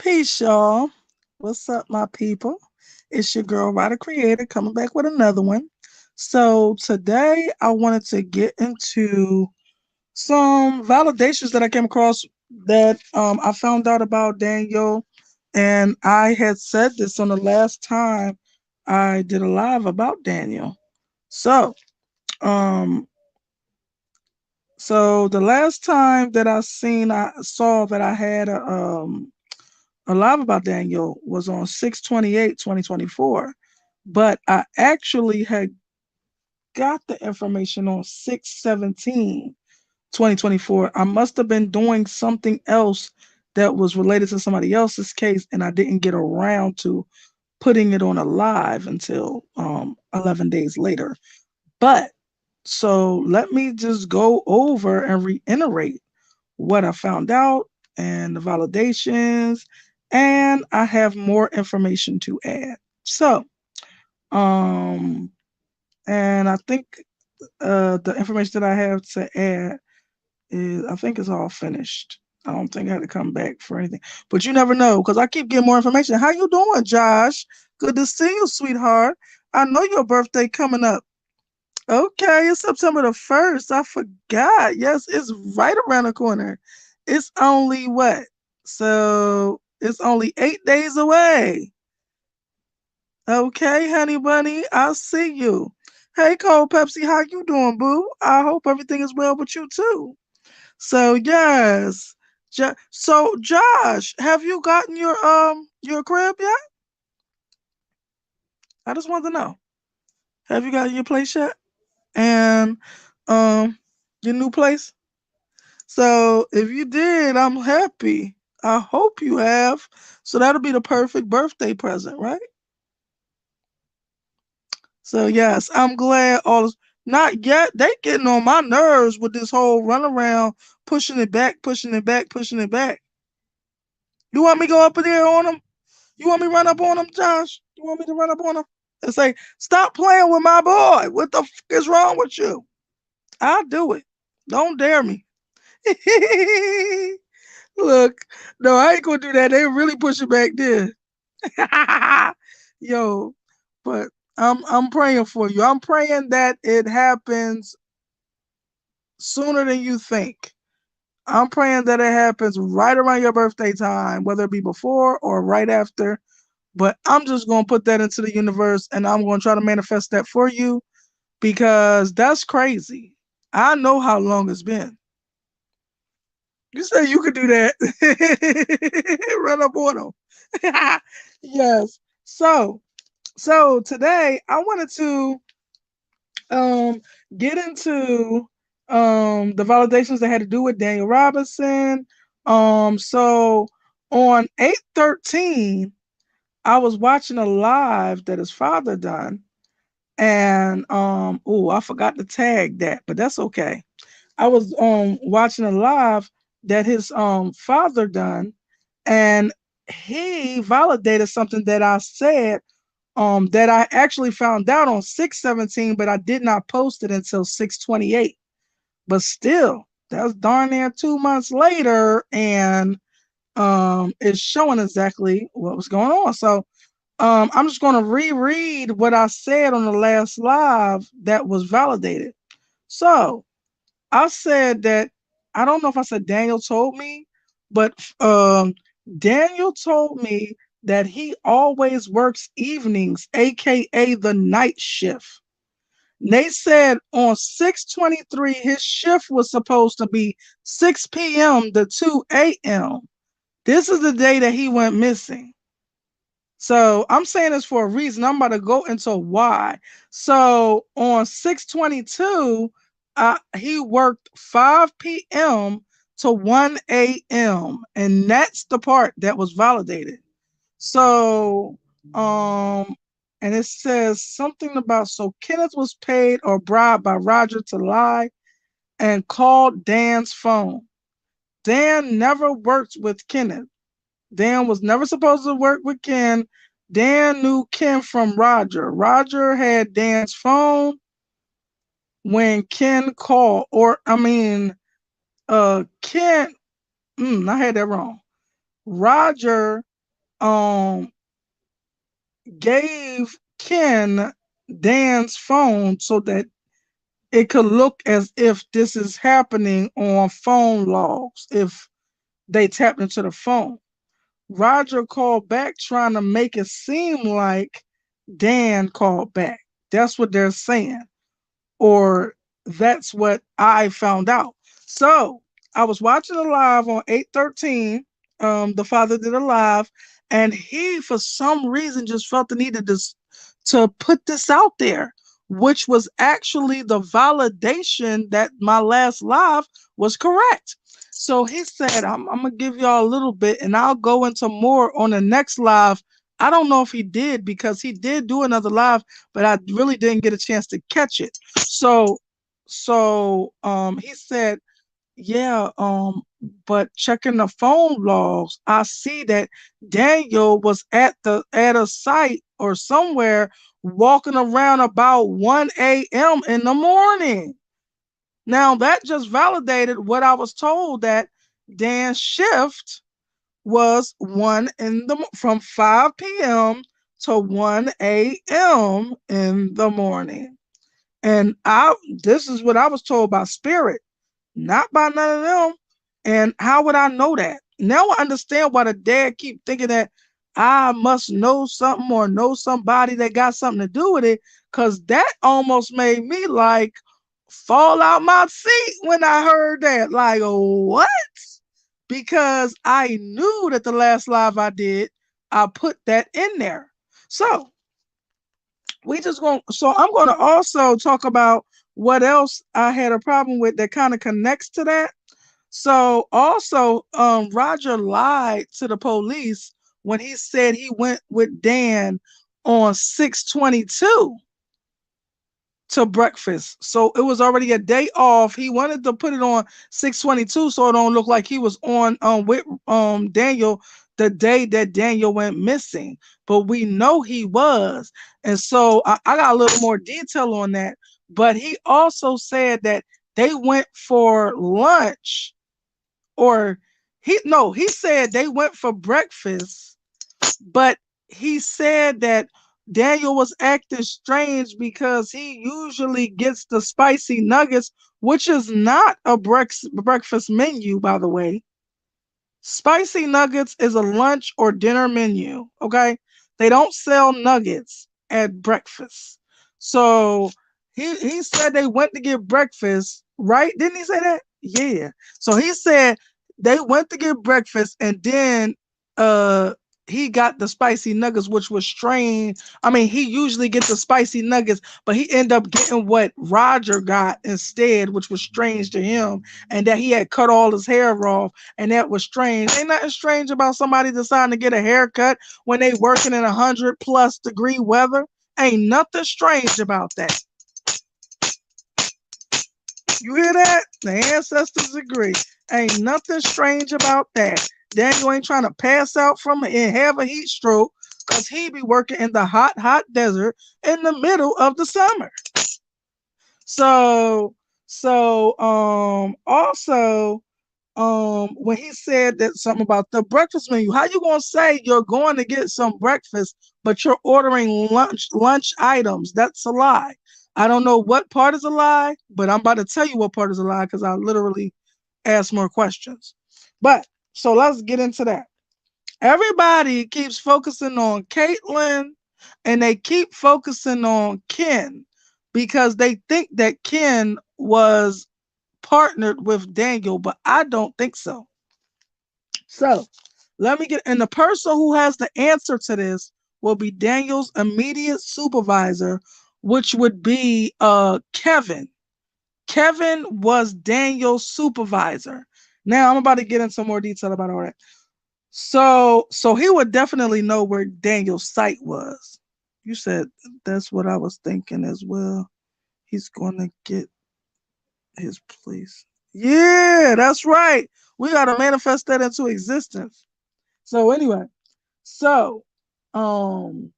Peace, y'all. What's up, my people? It's your girl, Ryder Creator, coming back with another one. So, today I wanted to get into some validations that I came across that I found out about Daniel. And I had said this on the last time I did a live about Daniel. So, um, so the last time that I saw that I had a live about Daniel was on 6/28, 2024, but I actually had got the information on 6/17, 2024. I must have been doing something else that was related to somebody else's case, and I didn't get around to putting it on a live until 11 days later. But so let me just go over and reiterate what I found out and the validations, and I have more information to add. So, um, and I think the information that I have to add is I think it's all finished. I don't think I had to come back for anything, but you never know because I keep getting more information. How you doing, Josh? Good to see you, sweetheart. I know your birthday coming up. Okay, it's September the 1st. I forgot. Yes, it's right around the corner. It's only what? So it's only 8 days away. Okay, honey bunny, I'll see you. Hey, Cold Pepsi, how you doing, boo? I hope everything is well with you too. So yes. So Josh, have you gotten your crib yet? I just want to know. Have you gotten your place yet? And um your new place? So if you did, I'm happy. I hope you have. So that'll be the perfect birthday present, right? So yes, I'm glad all this, not yet. They getting on my nerves with this whole run around, pushing it back, pushing it back, pushing it back. You want me to go up in there on them? You want me to run up on them, Josh? You want me to run up on them and say, "Stop playing with my boy. What the is wrong with you?" I'll do it. Don't dare me. Look, no, I ain't gonna do that. They really push it back there. Yo, but I'm praying for you. I'm praying that it happens sooner than you think. I'm praying that it happens right around your birthday time, whether it be before or right after. But I'm just gonna put that into the universe and I'm gonna try to manifest that for you because that's crazy. I know how long it's been. You say you could do that. Run up on them. Yes. So today I wanted to um get into the validations that had to do with Daniel Robinson. So on 8/13, I was watching a live that his father done. And oh, I forgot to tag that, but that's okay. I was watching a live that his father done, and he validated something that I said that I actually found out on 6/17, but I did not post it until 6/28. But still, that's darn near 2 months later, and it's showing exactly what was going on. So I'm just going to reread what I said on the last live that was validated. So I said that I don't know if I said Daniel told me, but Daniel told me that he always works evenings, aka the night shift. They said on 6/23 his shift was supposed to be 6 p.m. to 2 a.m. This is the day that he went missing. So I'm saying this for a reason. I'm about to go into why. So on 6/22, he worked 5 p.m. to 1 a.m. And that's the part that was validated. So and it says something about so Kenneth was paid or bribed by Roger to lie and called Dan's phone. Dan never worked with Kenneth. Dan was never supposed to work with Ken. Dan knew Ken from Roger. Roger had Dan's phone when Ken called, or I mean, Ken. I had that wrong. Roger um gave Ken Dan's phone so that it could look as if this is happening on phone logs if they tapped into the phone. Roger called back trying to make it seem like Dan called back. That's what they're saying, or that's what I found out. So I was watching a live on 813. The father did a live, and he, for some reason, just felt the need to put this out there, which was actually the validation that my last live was correct. So he said, I'm gonna give y'all a little bit, and I'll go into more on the next live. I don't know if he did because he did do another live, but I really didn't get a chance to catch it. So he said, yeah, but checking the phone logs, I see that Daniel was at a site or somewhere walking around about 1 a.m. in the morning. Now that just validated what I was told, that Dan's shift was from 5 p.m. to 1 a.m. in the morning. And this is what I was told by spirit, not by none of them. And how would I know that? Now I understand why the dad keep thinking that I must know something or know somebody that got something to do with it, because that almost made me like fall out my seat when I heard that. Like, what? Because I knew that the last live I did, I put that in there. So I'm gonna also talk about what else I had a problem with that kind of connects to that. So also, Roger lied to the police when he said he went with Dan on 6/22 to breakfast. So it was already a day off. He wanted to put it on 6/22 so it don't look like he was on with Daniel the day that Daniel went missing. But we know he was. And so I got a little more detail on that. But he also said that they went for lunch, or he said they went for breakfast, but he said that Daniel was acting strange because he usually gets the spicy nuggets, which is not a breakfast menu, by the way. Spicy nuggets is a lunch or dinner menu. Okay. They don't sell nuggets at breakfast. So he said they went to get breakfast, right? Didn't he say that? Yeah. So he said they went to get breakfast, and then uh he got the spicy nuggets, which was strange. I mean, he usually gets the spicy nuggets, but he ended up getting what Roger got instead, which was strange to him, and that he had cut all his hair off, and that was strange. Ain't nothing strange about somebody deciding to get a haircut when they working in 100+ degree weather. Ain't nothing strange about that. You hear that? The ancestors agree. Ain't nothing strange about that. Daniel ain't trying to pass out from and have a heat stroke because he be working in the hot, hot desert in the middle of the summer. So, also, when he said that something about the breakfast menu, how you gonna say you're going to get some breakfast but you're ordering lunch items? That's a lie. I don't know what part is a lie, but I'm about to tell you what part is a lie because I literally asked more questions. But so let's get into that. Everybody keeps focusing on Caitlyn, and they keep focusing on Ken because they think that Ken was partnered with Daniel, but I don't think so. So let me get, and the person who has the answer to this will be Daniel's immediate supervisor, which would be Kevin. Kevin was Daniel's supervisor. Now I'm about to get into more detail about all that. So he would definitely know where Daniel's site was. You said that's what I was thinking as well. He's gonna get his place. Yeah, that's right. We gotta manifest that into existence. So anyway, so um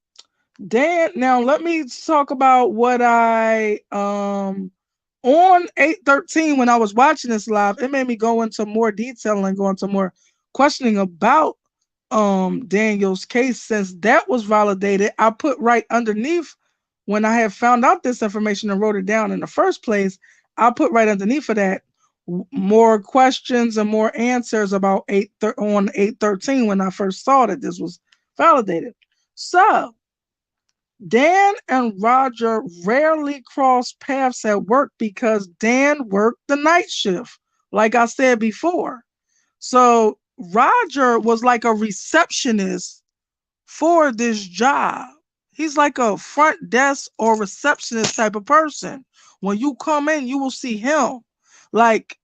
Dan, now let me talk about what I on 813 when I was watching this live, it made me go into more detail and go into more questioning about Daniel's case. Since that was validated, I put right underneath, when I had found out this information and wrote it down in the first place, I put right underneath of that more questions and more answers about on 813 when I first saw that this was validated. So Dan and Roger rarely crossed paths at work because Dan worked the night shift, like I said before. So Roger was like a receptionist for this job. He's like a front desk or receptionist type of person. When you come in, you will see him. Like,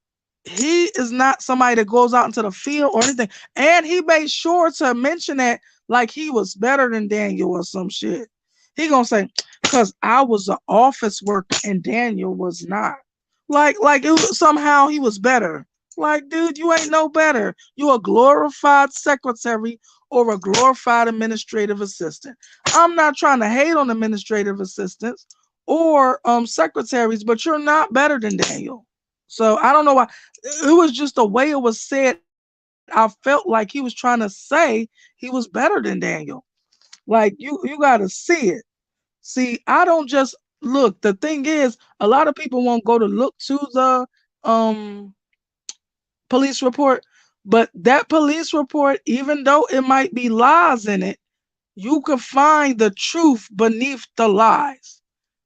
he is not somebody that goes out into the field or anything. And he made sure to mention that like he was better than Daniel or some shit. He gonna say, because I was an office worker and Daniel was not. Like it was, somehow he was better. Like, dude, you ain't no better. You a glorified secretary or a glorified administrative assistant. I'm not trying to hate on administrative assistants or secretaries, but you're not better than Daniel. So I don't know why. It was just the way it was said. I felt like he was trying to say he was better than Daniel. Like, you gotta see it. See, I don't just look. The thing is, a lot of people won't go to look to the um police report, but that police report, even though it might be lies in it, you can find the truth beneath the lies.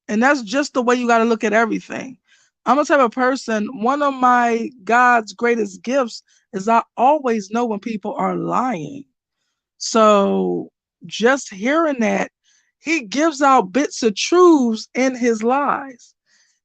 And that's just the way you got to look at everything. I'm a type of person, one of my God's greatest gifts is I always know when people are lying. So just hearing that, he gives out bits of truths in his lies.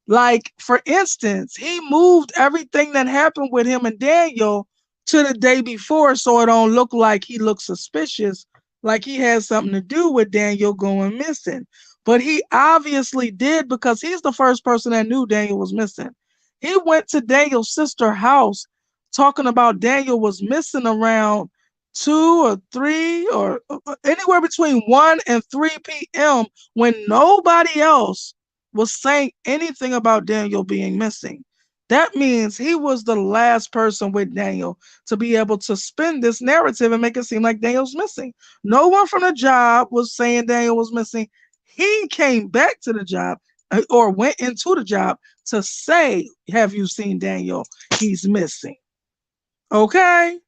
Like, for instance, he moved everything that happened with him and Daniel to the day before so it don't look like he looks suspicious, like he has something to do with Daniel going missing. But he obviously did because he's the first person that knew Daniel was missing. He went to Daniel's sister's house talking about Daniel was missing around 2 or 3 or anywhere between 1 and 3 p.m. when nobody else was saying anything about Daniel being missing. That means he was the last person with Daniel to be able to spin this narrative and make it seem like Daniel's missing. No one from the job was saying Daniel was missing. He came back to the job or went into the job to say, have you seen Daniel? He's missing. Okay?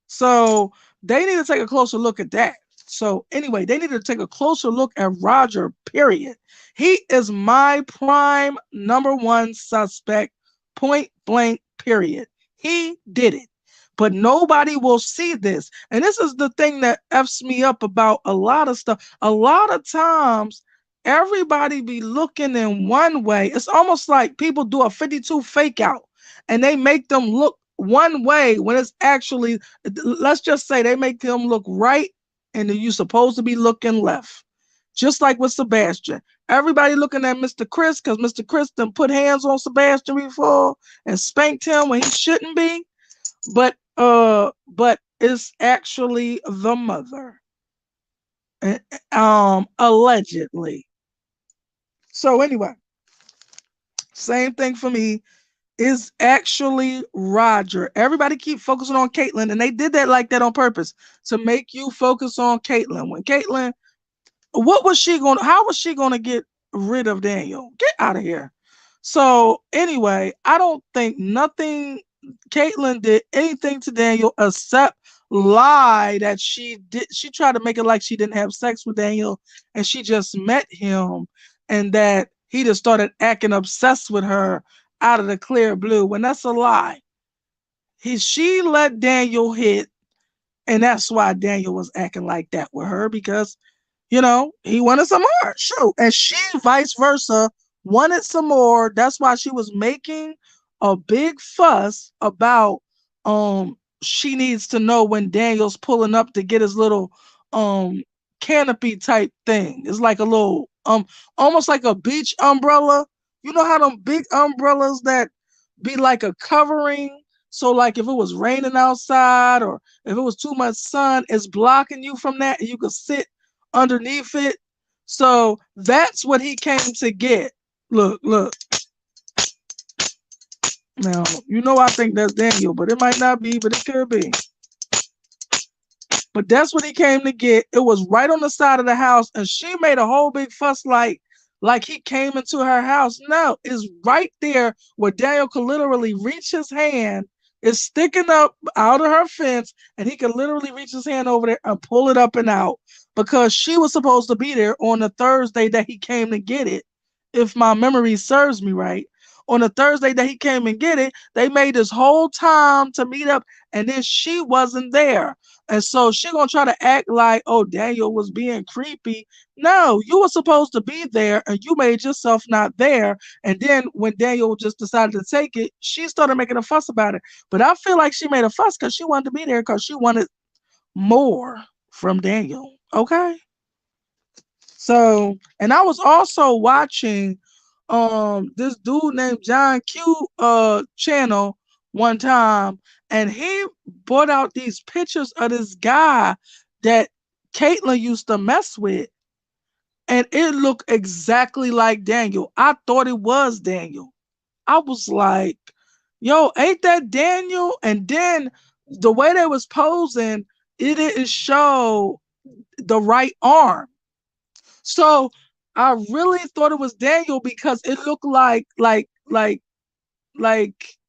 So they need to take a closer look at that. So anyway, they need to take a closer look at Roger, period. He is my prime number one suspect, point blank, period. He did it. But nobody will see this. And this is the thing that F's me up about a lot of stuff. A lot of times, everybody be looking in one way. It's almost like people do a 52 fake out and they make them look one way when it's actually, let's just say they make them look right and then you're supposed to be looking left. Just like with Sebastian. Everybody looking at Mr. Chris because Mr. Chris done put hands on Sebastian before and spanked him when he shouldn't be. But it's actually the mother. Allegedly. So anyway, same thing for me. Is actually Roger. Everybody keep focusing on Caitlyn, and they did that like that on purpose to make you focus on Caitlyn. When Caitlyn, what was she going? How was she going to get rid of Daniel? Get out of here. So anyway, I don't think nothing. Caitlyn did anything to Daniel except lie that she did. She tried to make it like she didn't have sex with Daniel, and she just met him, and that he just started acting obsessed with her out of the clear blue. When that's a lie. She let Daniel hit, and that's why Daniel was acting like that with her because he wanted some more. Shoot. And she, vice versa, wanted some more. That's why she was making a big fuss about she needs to know when Daniel's pulling up to get his little canopy type thing. It's like a little almost like a beach umbrella. You know how them big umbrellas that be like a covering? So like if it was raining outside or if it was too much sun, it's blocking you from that and you could sit underneath it. So that's what he came to get. Look. Now, I think that's Daniel, but it might not be, but it could be. but that's what he came to get. It was right on the side of the house, and she made a whole big fuss like he came into her house. No, it's right there where Daniel could literally reach his hand. It's sticking up out of her fence, and he could literally reach his hand over there and pull it up and out because she was supposed to be there on the Thursday that he came to get it. If my memory serves me right, on the Thursday that he came and get it, they made this whole time to meet up, and then she wasn't there. And so she gonna try to act like, oh, Daniel was being creepy. No, you were supposed to be there, and you made yourself not there. And then when Daniel just decided to take it, she started making a fuss about it. But I feel like she made a fuss because she wanted to be there because she wanted more from Daniel. Okay. So, and I was also watching this dude named John Q channel one time, and he brought out these pictures of this guy that Caitlyn used to mess with, and it looked exactly like Daniel. I thought it was Daniel. I was like, yo, ain't that Daniel? And then the way they was posing, it didn't show the right arm. So I really thought it was Daniel because it looked like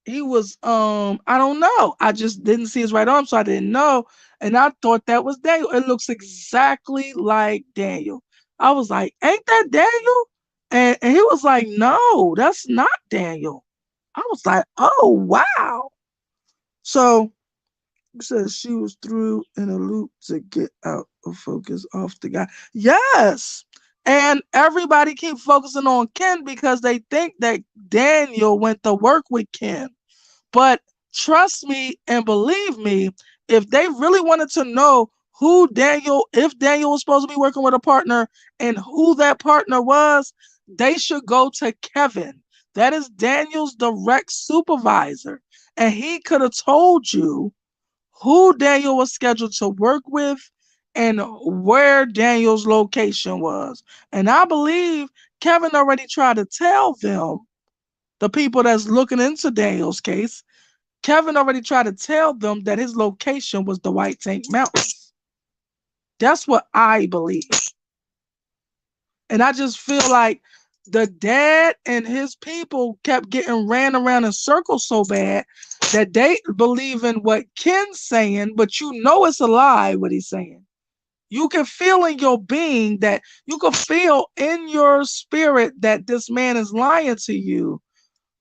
he was I don't know. I just didn't see his right arm, so I didn't know. And I thought that was Daniel. It looks exactly like Daniel. I was like, ain't that Daniel? And he was like, no, that's not Daniel. I was like, oh wow. So says she was through in a loop to get out of focus off the guy. Yes. And everybody keep focusing on Ken because they think that Daniel went to work with Ken. But trust me and believe me, if they really wanted to know who Daniel, if Daniel was supposed to be working with a partner and who that partner was, they should go to Kevin. That is Daniel's direct supervisor. And he could have told you who Daniel was scheduled to work with and where Daniel's location was. And I believe Kevin already tried to tell them, the people that's looking into Daniel's case, Kevin already tried to tell them that his location was the White Tank Mountains. That's what I believe. And I just feel like the dad and his people kept getting ran around in circles so bad that they believe in what Ken's saying, but you know it's a lie what he's saying. You can feel in your being that you can feel in your spirit that this man is lying to you,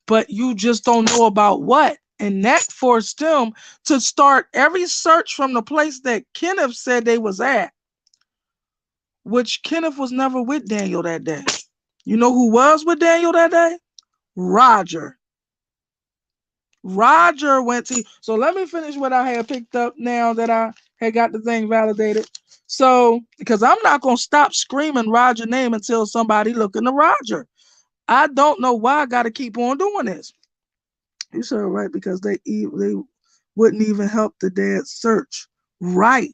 but you just don't know about what. And that forced them to start every search from the place that Kenneth said they was at, which Kenneth was never with Daniel that day. You know who was with Daniel that day? Roger. Roger went to. So let me finish what I had picked up now that I had got the thing validated. So, because I'm not going to stop screaming Roger name until somebody look into Roger. I don't know why I got to keep on doing this. You said right because they wouldn't even help the dad's search. Right.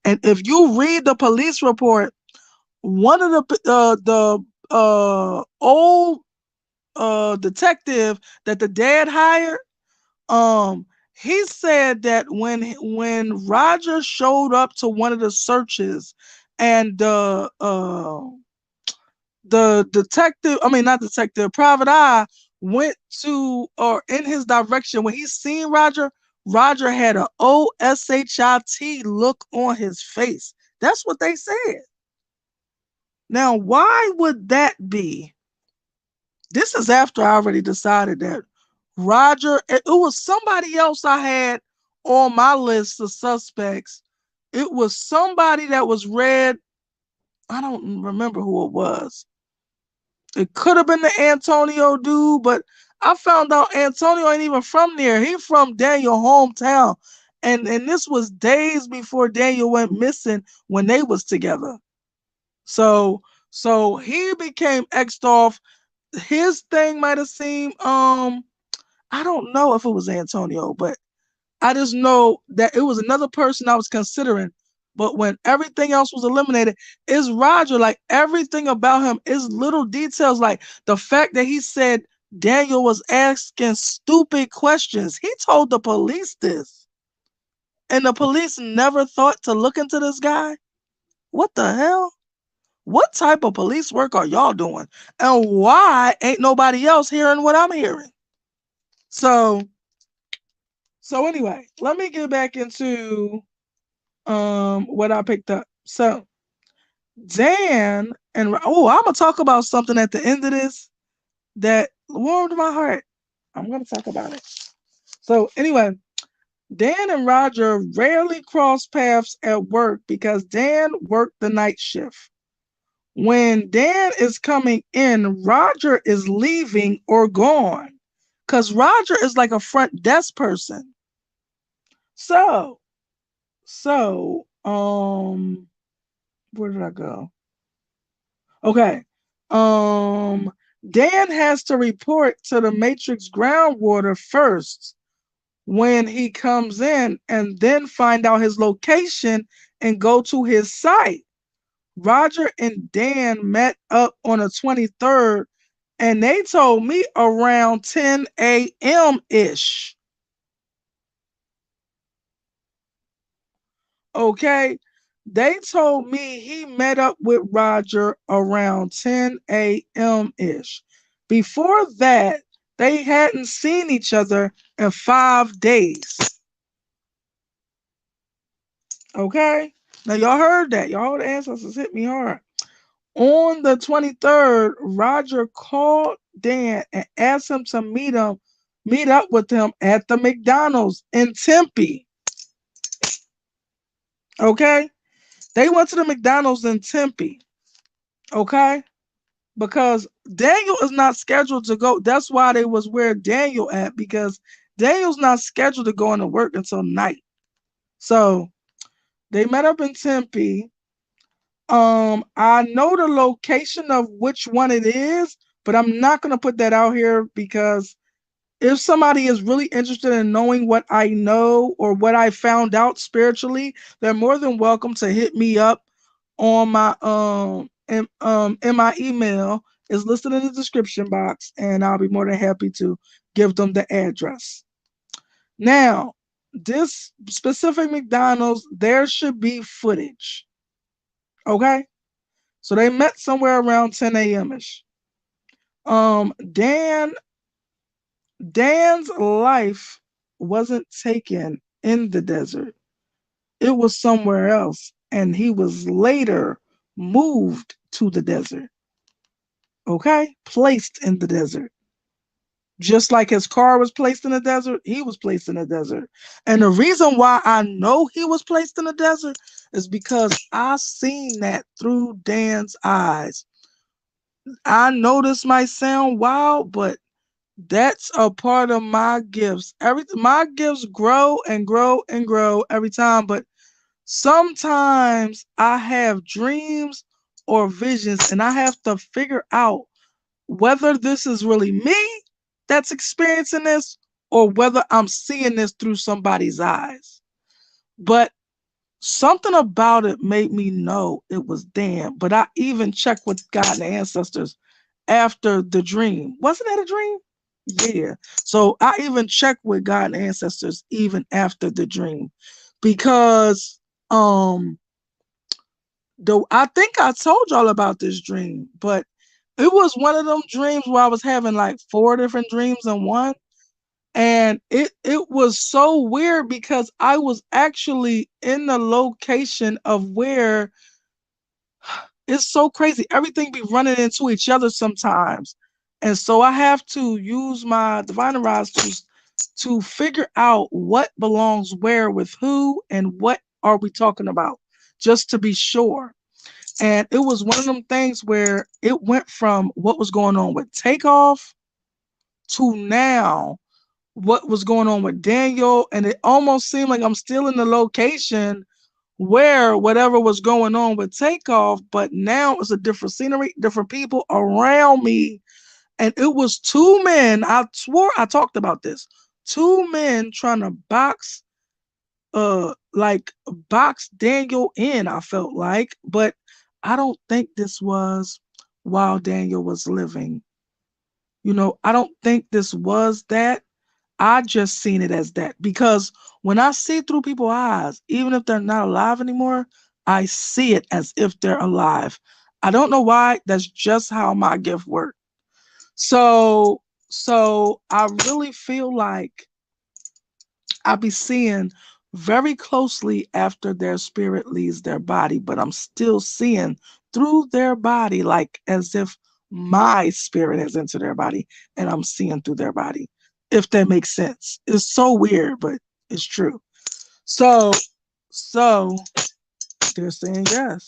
And if you read the police report, one of the old detective that the dad hired, he said that when Roger showed up to one of the searches and the detective, I mean not detective, private eye went to or in his direction, when he seen Roger, Roger had an OSHIT look on his face. That's what they said. Now, why would that be? This is after I already decided that Roger, it was somebody else I had on my list of suspects. It was somebody that was red. I don't remember who it was. It could have been the Antonio dude, but I found out Antonio ain't even from there. He from Daniel hometown. And this was days before Daniel went missing when they was together. So he became X'd off. His thing might have seemed I don't know if it was Antonio, but I just know that it was another person I was considering. But when everything else was eliminated, it's Roger. Like everything about him is little details, like the fact that he said Daniel was asking stupid questions. He told the police this. And the police never thought to look into this guy? What the hell? What type of police work are y'all doing? And why ain't nobody else hearing what I'm hearing? So anyway, let me get back into what I picked up. So Dan and I'm gonna talk about something at the end of this that warmed my heart. I'm gonna talk about it. So anyway, Dan and Roger rarely cross paths at work because Dan worked the night shift. When Dan is coming in, Roger is leaving or gone. Because Roger is like a front desk person. So, where did I go? Okay. Dan has to report to the Matrix groundwater first when he comes in and then find out his location and go to his site. Roger and Dan met up on the 23rd and they told me around 10 a.m. ish. Okay. They told me he met up with Roger around 10 a.m. ish. Before that, they hadn't seen each other in 5 days. Okay. Now, y'all heard that. Y'all heard the ancestors hit me hard. On the 23rd, Roger called Dan and asked him to meet up with him at the McDonald's in Tempe. Okay? They went to the McDonald's in Tempe. Okay? Because Daniel is not scheduled to go. That's why they was where Daniel at, because Daniel's not scheduled to go into work until night. So they met up in Tempe. I know the location of which one it is, but I'm not gonna put that out here because if somebody is really interested in knowing what I know or what I found out spiritually, they're more than welcome to hit me up on my in my email is listed in the description box, and I'll be more than happy to give them the address. Now, this specific McDonald's, there should be footage. Okay? So they met somewhere around 10 a.m. ish. Dan's life wasn't taken in the desert. It was somewhere else, and he was later moved to the desert. Okay? Placed in the desert. Just like his car was placed in the desert, he was placed in the desert. And the reason why I know he was placed in the desert is because I seen that through Dan's eyes. I know this might sound wild, but that's a part of my gifts. My gifts grow and grow and grow every time, but sometimes I have dreams or visions and I have to figure out whether this is really me that's experiencing this or whether I'm seeing this through somebody's eyes. But something about it made me know it was Dan. But I even checked with God and the ancestors after the dream. Wasn't that a dream? Yeah. So I even checked with God and ancestors even after the dream. Because though I think I told y'all about this dream, but it was one of them dreams where I was having like 4 different dreams in one. And it was so weird because I was actually in the location of where it's so crazy. Everything be running into each other sometimes. And so I have to use my divine arise to figure out what belongs where with who and what are we talking about, just to be sure. And it was one of them things where it went from what was going on with Takeoff to now what was going on with Daniel. And it almost seemed like I'm still in the location where whatever was going on with Takeoff, but now it's a different scenery, different people around me. And it was 2 men. I swore I talked about this. 2 men trying to box Daniel in, I felt like, but I don't think this was while Daniel was living. I don't think this was that. I just seen it as that because when I see through people's eyes, even if they're not alive anymore, I see it as if they're alive. I don't know why. That's just how my gift works. So, so I really feel like I be seeing very closely after their spirit leaves their body, but I'm still seeing through their body, like as if my spirit has entered their body and I'm seeing through their body. If that makes sense. It's so weird, but it's true. So, so they're saying yes.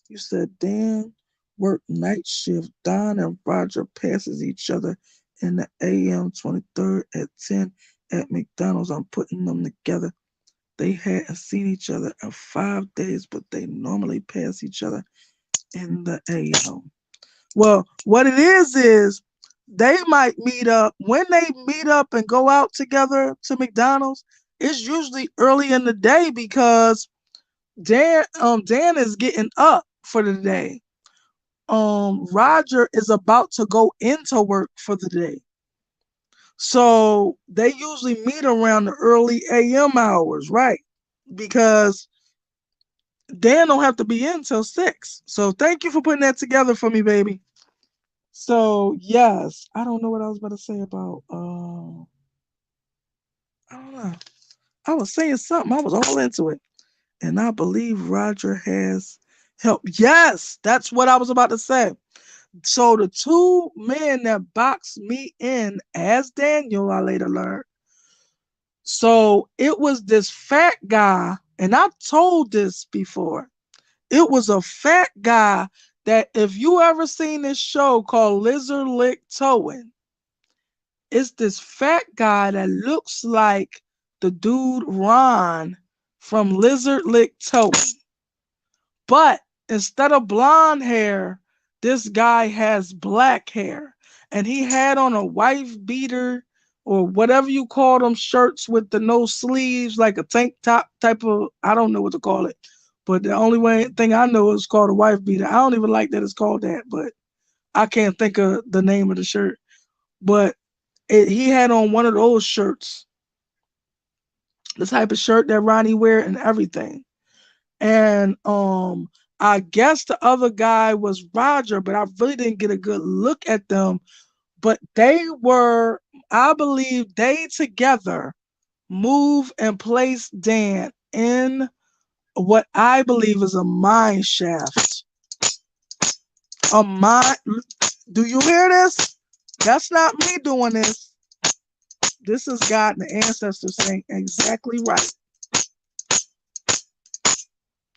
You said Dan worked night shift. Don and Roger passes each other in the AM 23rd at 10 at McDonald's. I'm putting them together. They hadn't seen each other in 5 days, but they normally pass each other in the AM. Well, what it is they might meet up. When they meet up and go out together to McDonald's, it's usually early in the day because Dan is getting up for the day. Roger is about to go into work for the day. So they usually meet around the early AM hours, right? Because Dan don't have to be in till 6. So thank you for putting that together for me, baby. So yes, I don't know what I was about to say about I don't know. I was saying something. I was all into it. And I believe Roger has help. Yes, that's what I was about to say. So the two men that boxed me in as Daniel, I later learned. So it was this fat guy, and I told this before. It was a fat guy that if you ever seen this show called Lizard Lick Towing, it's this fat guy that looks like the dude Ron from Lizard Lick Towing. But instead of blonde hair, this guy has black hair. And he had on a wife beater or whatever you call them shirts with the no sleeves, like a tank top type of, I don't know what to call it. But the only thing I know is called a wife beater. I don't even like that it's called that, but I can't think of the name of the shirt. But he had on one of those shirts, the type of shirt that Ronnie wear and everything. And I guess the other guy was Roger, but I really didn't get a good look at them. But they were, I believe, they together move and place Dan in what I believe is a mine shaft. A mine. Do you hear this? That's not me doing this. This is God and the ancestors saying exactly right.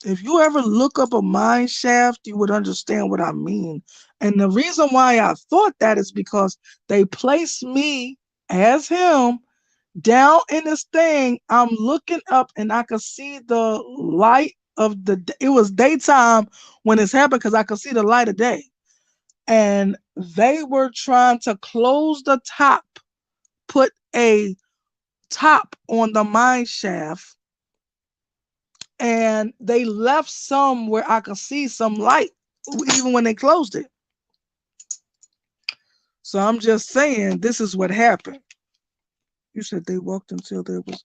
If you ever look up a mine shaft, you would understand what I mean. And the reason why I thought that is because they placed me as him down in this thing. I'm looking up and I could see the light of it was daytime when this happened because I could see the light of day. And they were trying to close the top, put a top on the mine shaft, and they left some where I could see some light even when they closed it. So I'm just saying this is what happened. You said they walked until there was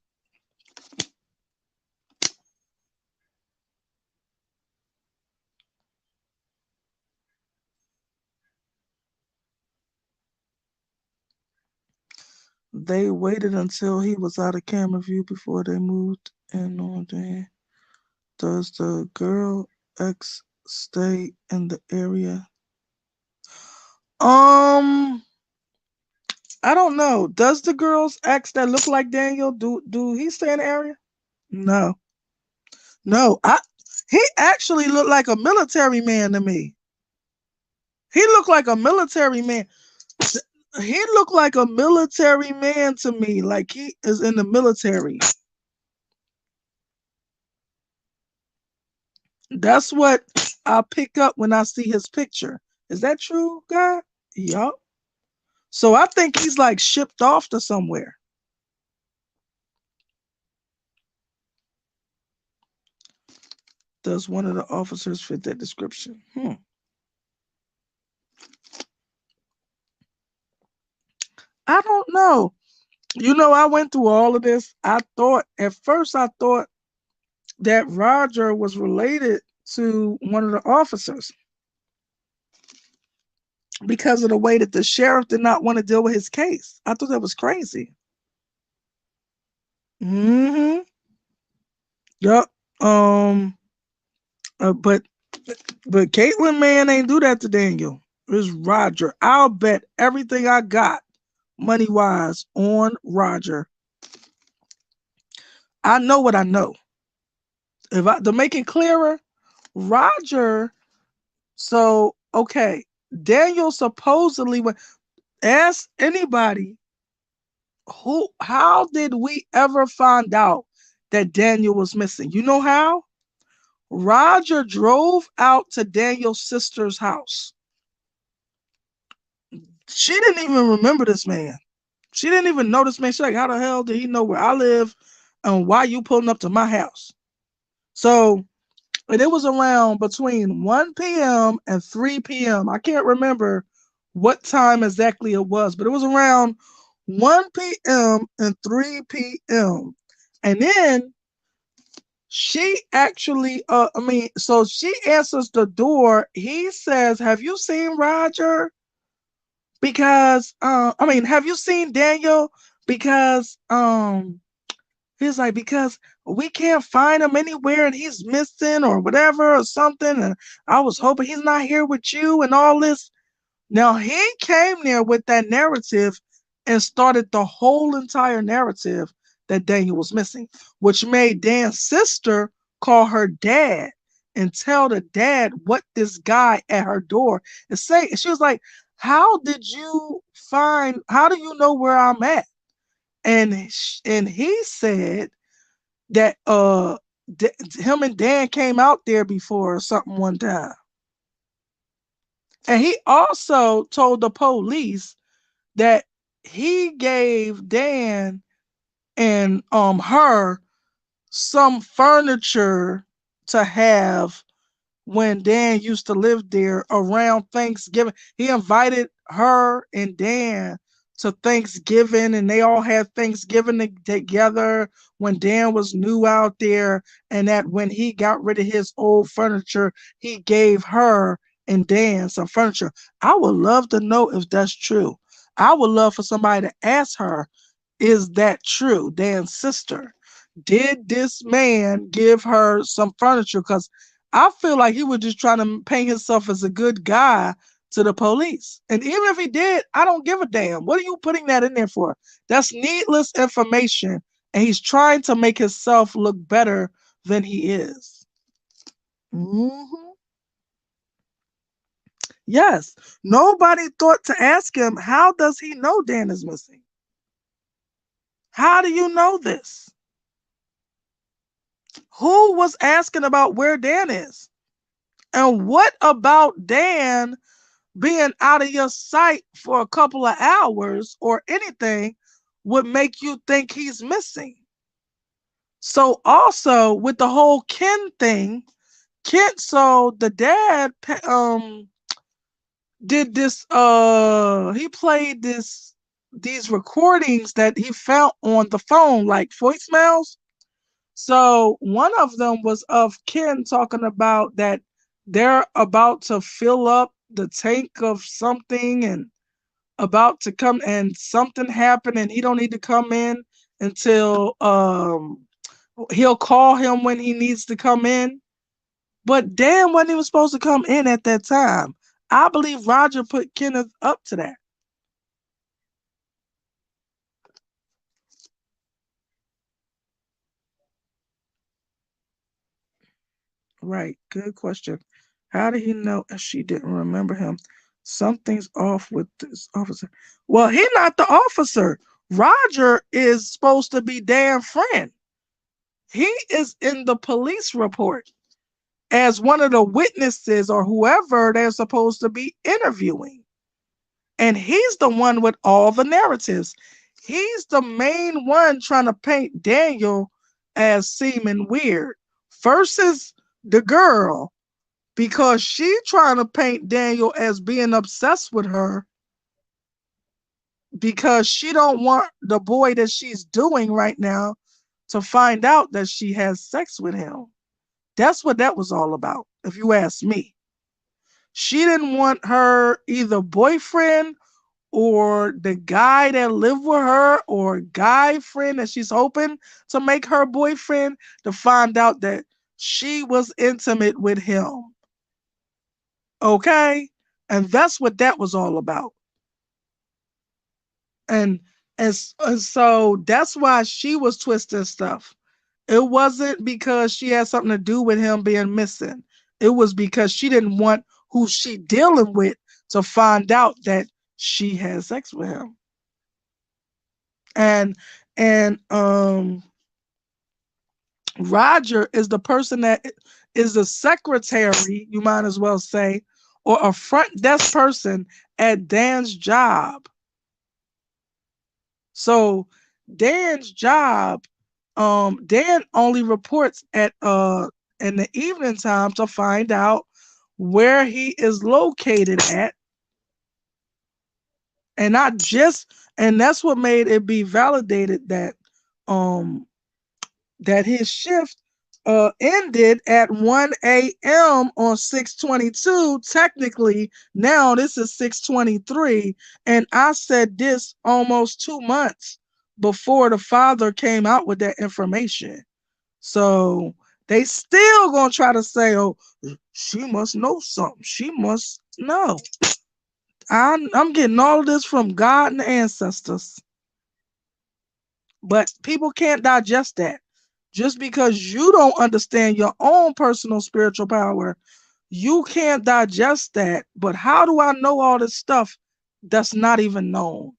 they waited until he was out of camera view before they moved in on day. Does the girl ex stay in the area? Um I don't know. Does the girl's ex that look like Daniel do he stay in the area? No. No. He actually looked like a military man to me. He looked like a military man. He looked like a military man to me, like he is in the military. That's what I pick up when I see his picture. Is that true, guy? Yup. So I think he's like shipped off to somewhere. Does one of the officers fit that description? I don't know. I went through all of this. At first, I thought that Roger was related to one of the officers because of the way that the sheriff did not want to deal with his case. I thought that was crazy. Mm-hmm. Yup. Um. But Caitlyn, man, ain't do that to Daniel. It's Roger. I'll bet everything I got, money wise, on Roger. I know what I know. To make it clearer, Roger. So okay, Daniel supposedly went. Ask anybody who. How did we ever find out that Daniel was missing? You know how? Roger drove out to Daniel's sister's house. She didn't even remember this man. She didn't even know this man. She's like, how the hell did he know where I live and why you pulling up to my house? So, and it was around between 1 p.m. and 3 p.m. I can't remember what time exactly it was, but it was around 1 p.m. and 3 p.m. And then she actually, so she answers the door. He says, have you seen Roger? Because have you seen Daniel? Because he's like, because we can't find him anywhere and he's missing or whatever or something, and I was hoping he's not here with you and all this. Now he came there with that narrative and started the whole entire narrative that Daniel was missing, which made Dan's sister call her dad and tell the dad what this guy at her door is saying. And she was like, how do you know where I'm at? And he said that him and Dan came out there before or something one time. And he also told the police that he gave Dan and her some furniture to have when Dan used to live there around Thanksgiving. He invited her and Dan to Thanksgiving, and they all had Thanksgiving together when Dan was new out there. And that when he got rid of his old furniture, he gave her and Dan some furniture. I would love to know if that's true. I would love for somebody to ask her, is that true? Dan's sister. Did this man give her some furniture? Because I feel like he was just trying to paint himself as a good guy to the police. And even if he did, I don't give a damn. What are you putting that in there for? That's needless information. And he's trying to make himself look better than he is. Hmm. Yes. Nobody thought to ask him, how does he know Dan is missing? How do you know this? Who was asking about where Dan is? And what about Dan being out of your sight for a couple of hours or anything would make you think he's missing? So also with the whole Ken thing, so the dad did this he played these recordings that he found on the phone, like voicemails. So one of them was of Ken talking about that they're about to fill up the tank of something and about to come, and something happened and he don't need to come in until he'll call him when he needs to come in. But Dan wasn't even supposed to come in at that time. I believe Roger put Kenneth up to that. Right. Good question. How did he know if she didn't remember him? Something's off with this officer. Well, he's not the officer. Roger is supposed to be Dan's friend. He is in the police report as one of the witnesses or whoever they're supposed to be interviewing. And he's the one with all the narratives. He's the main one trying to paint Daniel as seeming weird versus the girl, because she trying to paint Daniel as being obsessed with her because she don't want the boy that she's doing right now to find out that she has sex with him. That's what that was all about, if you ask me. She didn't want her either boyfriend or the guy that lived with her or guy friend that she's hoping to make her boyfriend to find out that she was intimate with him. Okay? And that's what that was all about. And and so that's why she was twisting stuff. It wasn't because she had something to do with him being missing. It was because she didn't want who she dealing with to find out that she had sex with him. And and Roger is the person that is the secretary, you might as well say, or a front desk person at Dan's job. So Dan's job, Dan only reports at in the evening time to find out where he is located at, and not just, and that's what made it be validated um that his shift ended at 1 a.m. on 6/22. Technically, now this is 6/23, and I said this almost 2 months before the father came out with that information. So they still gonna try to say, "Oh, she must know something. She must know." I'm getting all of this from God and the ancestors, but people can't digest that. Just because you don't understand your own personal spiritual power, you can't digest that. But how do I know all this stuff that's not even known?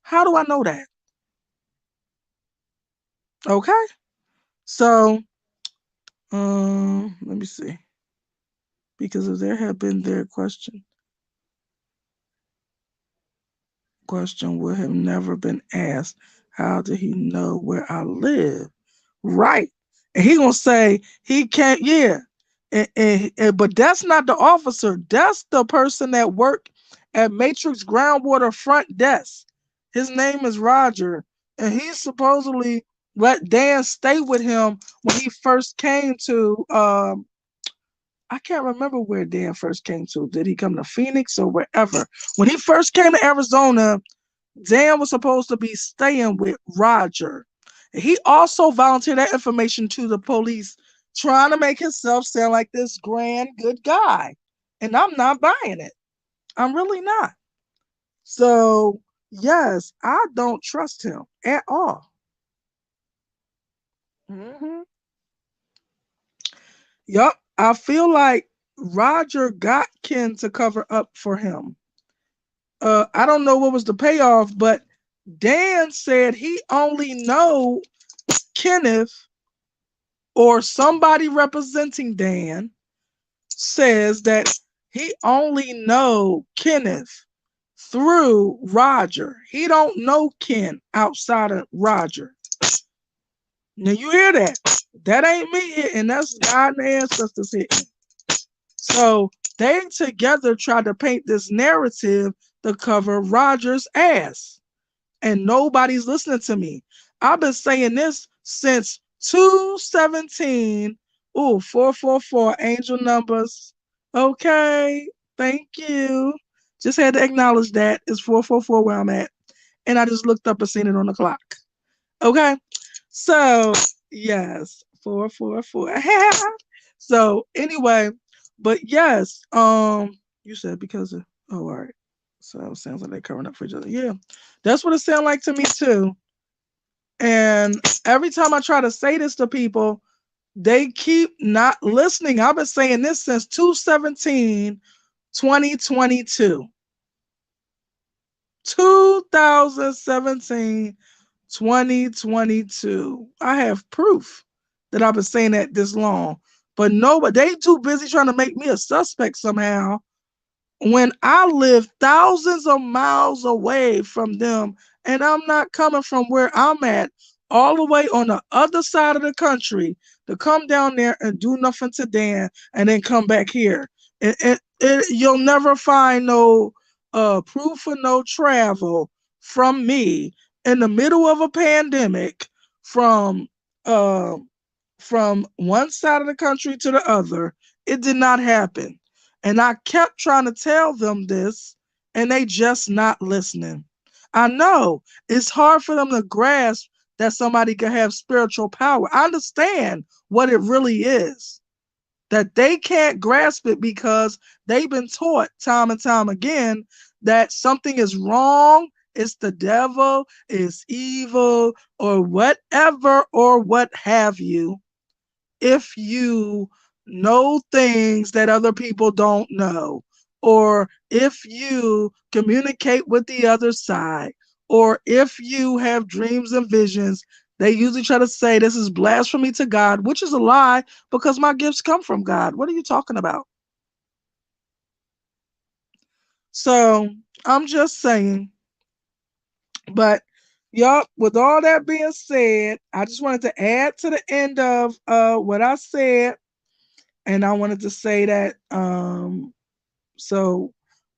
How do I know that? Okay. So, let me see. Because if there had been their question would have never been asked. How did he know where I live? Right. And he gonna say he can't, yeah. But that's not the officer. That's the person that worked at Matrix Groundwater front desk. His name is Roger. And he supposedly let Dan stay with him when he first came to I can't remember where Dan first came to. Did he come to Phoenix or wherever? When he first came to Arizona, Dan was supposed to be staying with Roger. He also volunteered that information to the police, trying to make himself sound like this grand, good guy. And I'm not buying it. I'm really not. So, yes, I don't trust him at all. Hmm. Yup. I feel like Roger got Ken to cover up for him. I don't know what was the payoff, but Dan said he only know Kenneth or somebody representing Dan says that he only know Kenneth through Roger. He don't know Ken outside of Roger. Now you hear that? That ain't me hitting. That's God and the ancestors hitting. So they together try to paint this narrative to cover Roger's ass. And nobody's listening to me. I've been saying this since 217. Ooh, 444 angel numbers. Okay, thank you. Just had to acknowledge that it's 444 where I'm at. And I just looked up and seen it on the clock. Okay, so yes, 444. So anyway, but yes, you said because of, oh, all right. So it sounds like they're covering up for each other. Yeah, that's what it sounds like to me too. And every time I try to say this to people, they keep not listening. I've been saying this since 217, 2022. 2017, 2022. I have proof that I've been saying that this long. But nobody, they too busy trying to make me a suspect somehow when I live thousands of miles away from them, and I'm not coming from where I'm at all the way on the other side of the country to come down there and do nothing to Dan and then come back here. You'll never find no proof of no travel from me in the middle of a pandemic from uh, from one side of the country to the other. It did not happen. And I kept trying to tell them this, and they just not listening. I know it's hard for them to grasp that somebody can have spiritual power. I understand what it really is, that they can't grasp it because they've been taught time and time again that something is wrong, it's the devil, it's evil, or whatever, or what have you, if you know things that other people don't know, or if you communicate with the other side, or if you have dreams and visions. They usually try to say this is blasphemy to God, which is a lie because my gifts come from God. What are you talking about? So I'm just saying. But yup, with all that being said, I just wanted to add to the end of what I said. And I wanted to say that so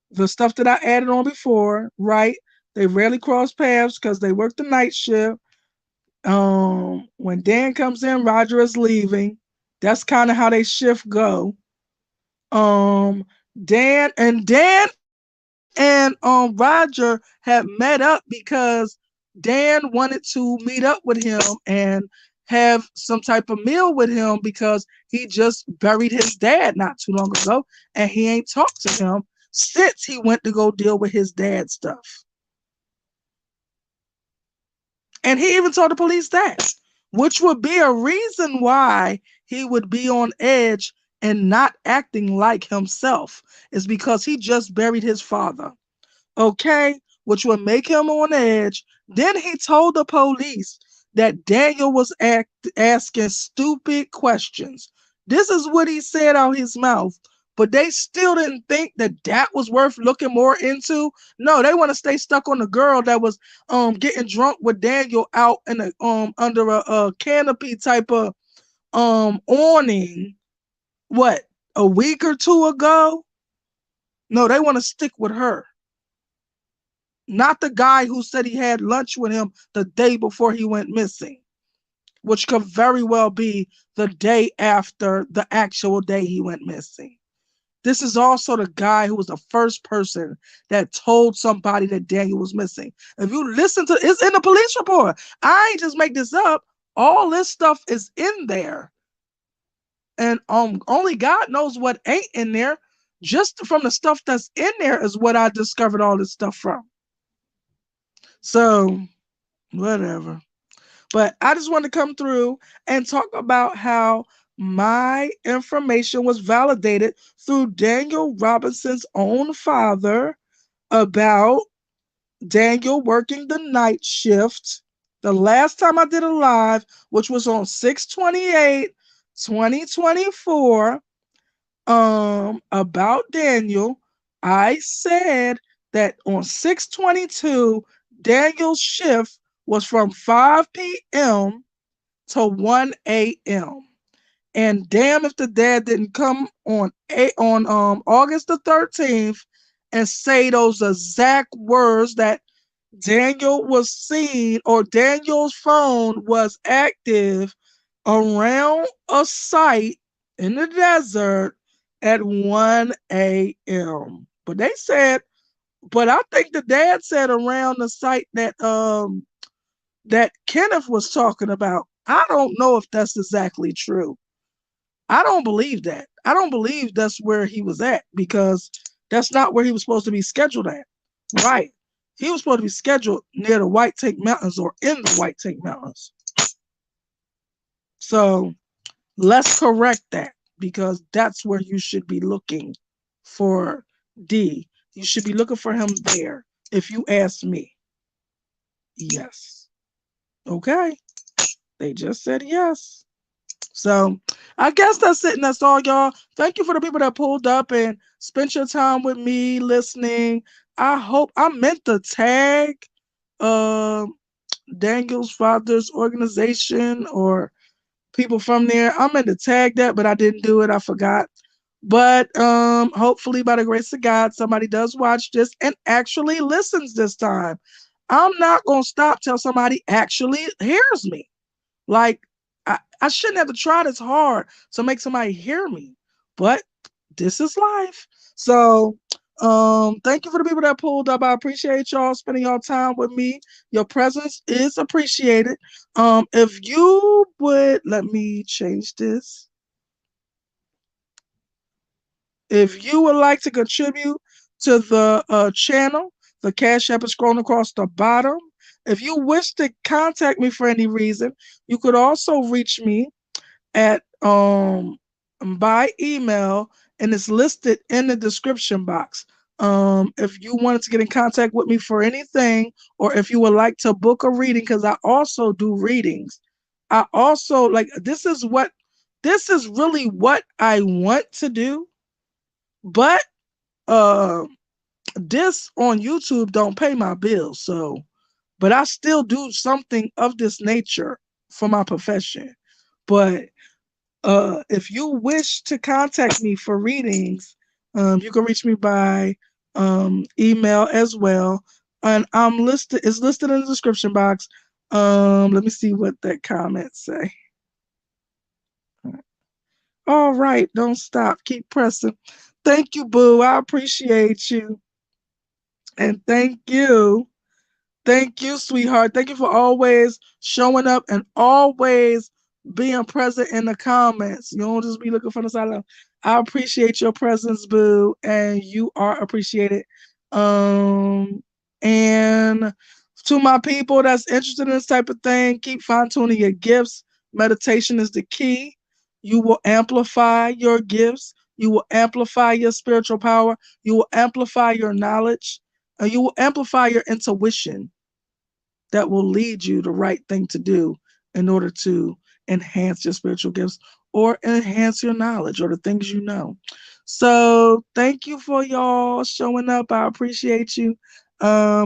the stuff that I added on before, right? They rarely cross paths because they work the night shift. When Dan comes in, Roger is leaving. That's kind of how they shift go. Um, Dan and Roger had met up because Dan wanted to meet up with him and have some type of meal with him because he just buried his dad not too long ago and he ain't talked to him since he went to go deal with his dad stuff. And he even told the police that, which would be a reason why he would be on edge and not acting like himself, is because he just buried his father. Okay, which would make him on edge. Then he told the police that Daniel was asking stupid questions. This is what he said out his mouth, but they still didn't think that that was worth looking more into. No, they want to stay stuck on the girl that was getting drunk with Daniel out in a under a canopy type of awning. What, a week or two ago? No, they want to stick with her, not the guy who said he had lunch with him the day before he went missing, which could very well be the day after the actual day he went missing. This is also the guy who was the first person that told somebody that Daniel was missing. If you listen to it's in the police report. I ain't just make this up. All this stuff is in there. And only God knows what ain't in there. Just from the stuff that's in there is what I discovered all this stuff from. So whatever. But I just want to come through and talk about how my information was validated through Daniel Robinson's own father about Daniel working the night shift. The last time I did a live, which was on 6/28, 2024, about Daniel, I said that on 6/22, Daniel's shift was from 5 p.m. to 1 a.m. And damn if the dad didn't come on August the 13th and say those exact words that Daniel was seen, or Daniel's phone was active around a site in the desert at 1 a.m. But they said, but I think the dad said around the site that Kenneth was talking about. I don't know if that's exactly true. I don't believe that. I don't believe that's where he was at because that's not where he was supposed to be scheduled at. Right. He was supposed to be scheduled near the White Tank Mountains or in the White Tank Mountains. So let's correct that because that's where you should be looking for D. You should be looking for him there, if you ask me. Yes. Okay. They just said yes. So I guess that's it and that's all, y'all. Thank you for the people that pulled up and spent your time with me listening. I hope I meant to tag uh, Daniel's father's organization or people from there. I meant to tag that, but I didn't do it. I forgot. But hopefully, by the grace of God, somebody does watch this and actually listens this time. I'm not gonna stop till somebody actually hears me. Like I shouldn't have to try this hard to make somebody hear me. But this is life. So thank you for the people that pulled up. I appreciate y'all spending your time with me. Your presence is appreciated. If you would let me change this. If you would like to contribute to the channel, the Cash App is scrolling across the bottom. If you wish to contact me for any reason, you could also reach me at by email, and it's listed in the description box. If you wanted to get in contact with me for anything, or if you would like to book a reading, because I also do readings. I also like this is really what I want to do, but uh this on YouTube don't pay my bills. So but I still do something of this nature for my profession. But if you wish to contact me for readings, you can reach me by email as well. And it's listed in the description box. Let me see what that comment say. All right, don't stop. Keep pressing. Thank you, Boo. I appreciate you. And thank you. Thank you, sweetheart. Thank you for always showing up and always being present in the comments. You don't just be looking from the sideline. I appreciate your presence, boo, and you are appreciated. Um, and to my people that's interested in this type of thing, keep fine tuning your gifts. Meditation is the key. You will amplify your gifts. You will amplify your spiritual power. You will amplify your knowledge. You will amplify your intuition that will lead you the right thing to do in order to enhance your spiritual gifts or enhance your knowledge or the things you know. So thank you for y'all showing up. I appreciate you.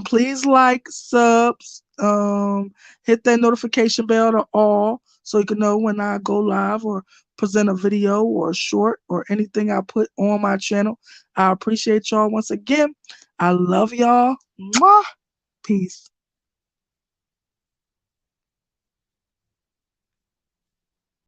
Please like, subs, hit that notification bell to all so you can know when I go live or present a video or a short or anything I put on my channel. I appreciate y'all once again. I love y'all. Mwah. Peace.